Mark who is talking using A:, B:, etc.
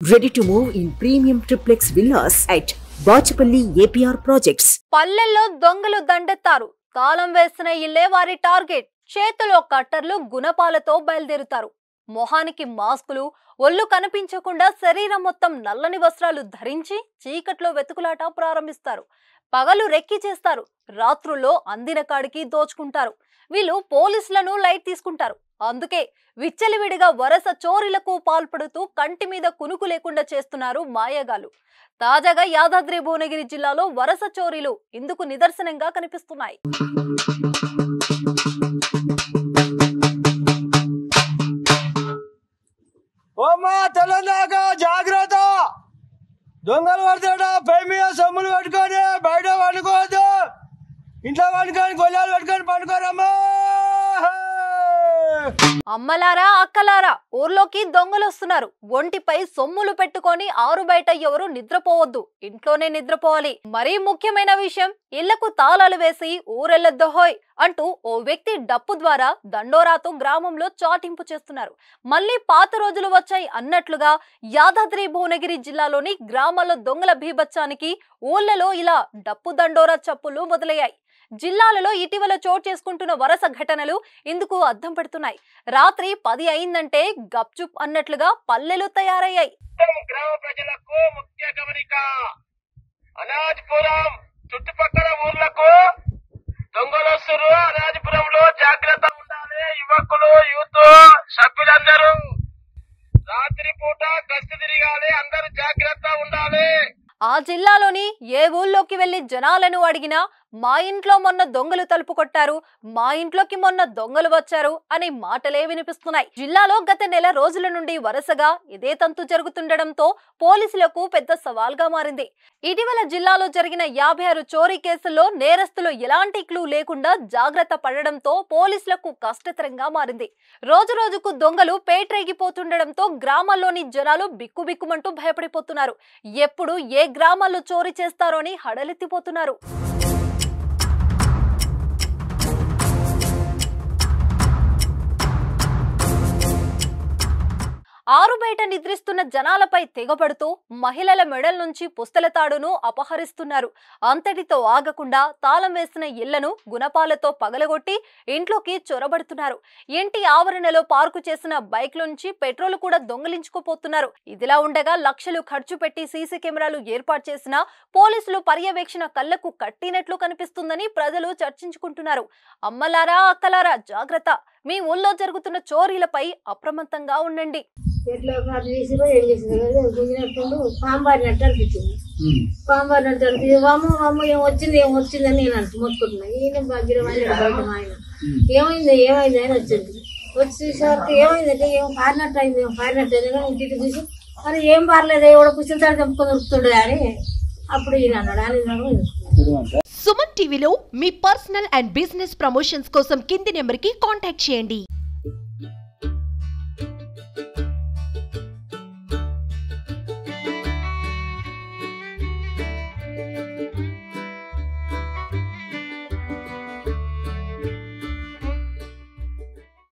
A: Ready to move in premium triplex villas at Bachapalli APR Projects.
B: పల్లెల్లో దొంగలు దండెత్తారు. తాళం వేసిన ఇల్లే వారి టార్గెట్. చేతిలో కట్టర్లు గుణపాలతో బయలుదేరుతారు. మొహానికి మాస్కులు, ఒళ్ళు కనిపించకుండా శరీరం మొత్తం నల్లని వస్త్రాలు ధరించి చీకట్లో వెతుకులాట ప్రారంభిస్తారు. పగలు రెక్కి చేస్తారు, రాత్రుల్లో అందిన కాడికి దోచుకుంటారు. వీళ్ళు పోలీసులను లైట్ తీసుకుంటారు. అందుకే విచ్చలవిడిగా వరస చోరీలకు పాల్పడుతూ కంటి మీద కునుకు లేకుండా చేస్తున్నారు మాయగాలు. తాజాగా యాదాద్రి భువనగిరి జిల్లాలో వరస చోరీలు ఇందుకు నిదర్శనంగా కనిపిస్తున్నాయి.
C: జాగ్రత్త, దొంగలు పడతాడా పై మీద సొమ్ములు పట్టుకొని బయట పండుకోవద్దు. ఇంట్లో పండుకొని గొల్లాలు పట్టుకొని పండుకోరమ్మా.
B: అమ్మలారా, అక్కలారా, ఊర్లోకి దొంగలు వస్తున్నారు. ఒంటిపై సొమ్ములు పెట్టుకొని ఆరు బయట ఎవరు నిద్రపోవద్దు, ఇంట్లోనే నిద్రపోవాలి. మరీ ముఖ్యమైన విషయం, ఇళ్లకు తాళాలు వేసి ఊరెళ్ళొద్దోహోయ్ అంటూ ఓ వ్యక్తి డప్పు ద్వారా దండోరాతో గ్రామంలో చాటింపు చేస్తున్నారు. మళ్లీ పాత రోజులు వచ్చాయి అన్నట్లుగా యాదాద్రి భువనగిరి జిల్లాలోని గ్రామాల్లో దొంగల బీభత్సానికి ఊళ్ళలో ఇలా డప్పు దండోరా చప్పులు మొదలయ్యాయి. జిల్లాలలో ఇటీవల చోటు చేసుకుంటున్న వరుస ఘటనలు ఇందుకు అద్దం పడుతున్నాయి. రాత్రి 10 అయిందంటే గప్చుప్ అన్నట్లుగా పల్లెలు తయారయ్యాయి.
C: గ్రామ ప్రజలకు ముఖ్య గమనిక, అనాజ్పురం చుట్టుపక్కల ఊర్లకు దొంగలు వస్తున్నారు. అనాజ్పురంలో జాగ్రత్త ఉండాలి. యువకులు, యూత్ సభ్యులందరూ రాత్రి పూట గస్తీ తిరగాలి. అందరూ జాగ్రత్త ఉండాలి.
B: ఆ జిల్లాలోని ఏ ఊళ్ళోకి వెళ్లి జనాలను అడిగినా మా ఇంట్లో మొన్న దొంగలు తలుపు కొట్టారు, మా ఇంట్లోకి మొన్న దొంగలు వచ్చారు అనే మాటలే వినిపిస్తున్నాయి. జిల్లాలో గత నెల రోజుల నుండి వరుసగా ఇదే తంతు జరుగుతుండటంతో పోలీసులకు పెద్ద సవాల్గా మారింది. ఇటీవల జిల్లాలో జరిగిన 56 చోరీ కేసుల్లో నేరస్తులు ఎలాంటి క్లూ లేకుండా జాగ్రత్త పడడంతో పోలీసులకు కష్టతరంగా మారింది. రోజు రోజుకు దొంగలు పేట్రేగిపోతుండటంతో గ్రామాల్లోని జనాలు బిక్కుబిక్కుమంటూ భయపడిపోతున్నారు. ఎప్పుడు ఏ గ్రామాల్లో చోరీ చేస్తారో అని హడలెత్తిపోతున్నారు. ఆరు బయట నిద్రిస్తున్న జనాలపై తెగబడుతూ మహిళల మెడల నుంచి పుస్తల తాడును అపహరిస్తున్నారు. అంతటితో ఆగకుండా తాళం వేసిన ఇళ్లను గుణపాలతో పగలగొట్టి ఇంట్లోకి చొరబడుతున్నారు. ఇంటి ఆవరణలో పార్కు చేసిన బైక్ నుంచి పెట్రోల్ కూడా దొంగిలించుకుపోతున్నారు. ఇదిలా ఉండగా లక్షలు ఖర్చు పెట్టి సీసీ కెమెరాలు ఏర్పాటు చేసిన పోలీసులు పర్యవేక్షణ కళ్లకు కట్టినట్లు కనిపిస్తుందని ప్రజలు చర్చించుకుంటున్నారు. అమ్మలారా, అక్కలారా, జాగ్రత్త. మీ ఊళ్ళో జరుగుతున్న చోరీలపై అప్రమత్తంగా ఉండండి.
D: ఎట్లా అది తీసిరో ఏం చేసిందో గుంజినట్టు పాంబారినట్టు అనిపించింది. పాంబారినట్టు అనిపించింది. వామ్మ ఏం వచ్చిందని నేను మొత్తుకుంటున్నా. ఈయన భాగ్యం ఆయన ఆయన ఏమైంది అని వచ్చింది. వచ్చేసరికి ఏమైందంటే ఏం పారినట్టు అయింది, పారినట్టు అయింది. కానీ ఇంటికి చూసి మరి ఏం పారలేదు, ఎవడో కూర్చొని తాడు తెంపుకొని దొరుకుతుండే అని అప్పుడు ఈయన అన్నాడు. అని
E: సుమన్ టీవీలో మీ పర్సనల్ అండ్ బిజినెస్ ప్రమోషన్స్ కోసం కింది నెంబర్కి కాంటాక్ట్ చేయండి.